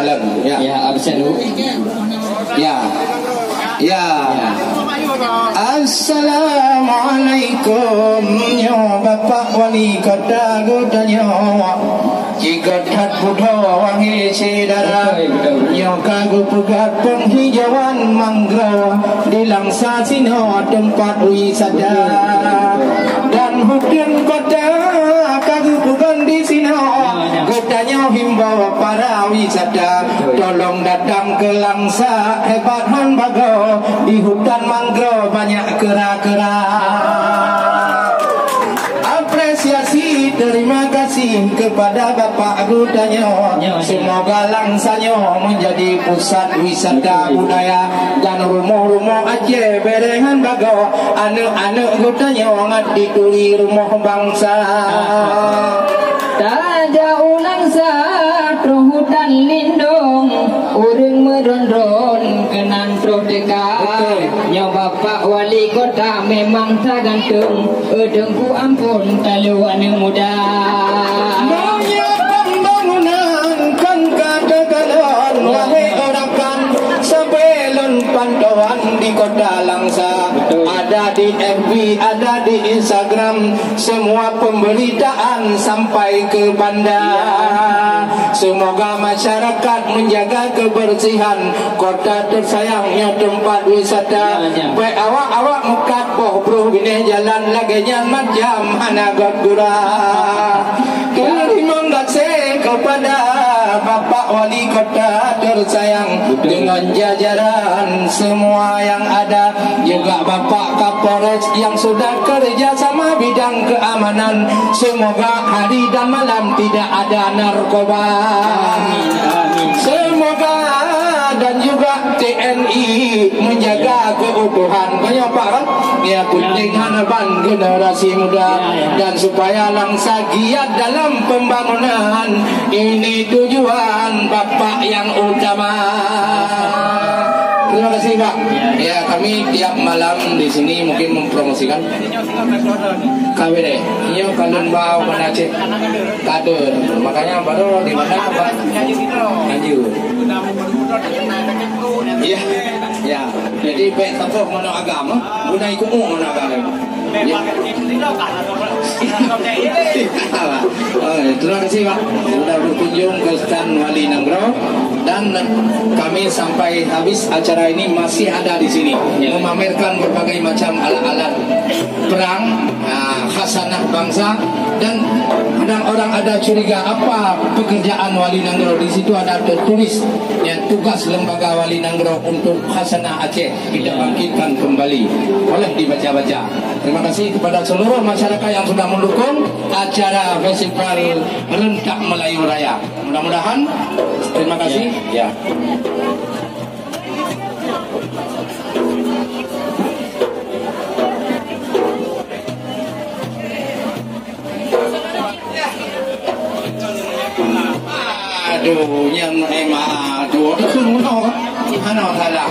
salam. Ya. Ya, absen dulu. Ya. Ya. Assalamualaikum nyo Bapak Wali Kota Gudanyo. Jika tat budo wangi sedara nyo kagu pegat penghijauan mangrove di Langsa Sino tempat wisata dan hutan kota kagu pegan di sino. Kotanya himbau para wisata tolong datang ke Langsa, hebat han bago di hutan mangrove banyak kera-kera. Apresiasi terima kasih kepada Bapak Gudanyo. Semoga Langsanyo menjadi pusat wisata budaya dan rumah-rumah Aceh berengan bago anak-anak Gudanyo ngat dituli rumah bangsa. Tak jauh Langsa troh hutan lindung urang merondron kenan troh dekat. Nyo Bapak Wali Kota memang tak gantung edengku ampun talu anu muda. Banyak pembangunan kan katakan wahai orakan sebelum pantauan di Kota Langsa. Ada di FB, ada di Instagram, semua pemberitaan sampai ke bandar. Semoga masyarakat menjaga kebersihan kota tersayangnya tempat wisata. Baik awak-awak mekat boh bro bini jalan lagi nyaman jam hanagot gura. Terima kasih kepada Bapak Wali Kota tersayang dengan jajaran semua yang ada, juga Bapak Kapolres yang sudah kerja sama bidang keamanan. Semoga hari dan malam tidak ada narkoba. Amin, amin. Semoga dan juga TNI menjaga keutuhan banyak Pak kan? Ya penting harapan generasi muda dan supaya Langsa giat dalam pembangunan. Ini tujuan Bapak yang utama. Terima kasih Pak. Ya kami tiap malam di sini mungkin mempromosikan KWD. Iya kalian bawa mana Aceh kader. Makanya baru di mana Pak? Lanjut. Iya. Ya. Jadi baik tokoh mana agama, guna ikut mana agama. Terima kasih Pak sudah berkunjung ke Stan Wali Nanggro dan kami sampai habis acara ini masih ada di sini memamerkan berbagai macam alat-alat perang khasanah bangsa. Dan kadang orang ada curiga apa pekerjaan Wali Nanggro. Di situ ada tertulis ya, tugas lembaga Wali Nanggro untuk khasanah Aceh kita bangkitkan kembali. Boleh dibaca-baca. Terima kasih kepada seluruh masyarakat yang sudah mendukung acara Festival Rentak Melayu Raya. Mudah-mudahan terima kasih. Ya. Aduh, yang aduh, itu semua, ano salah.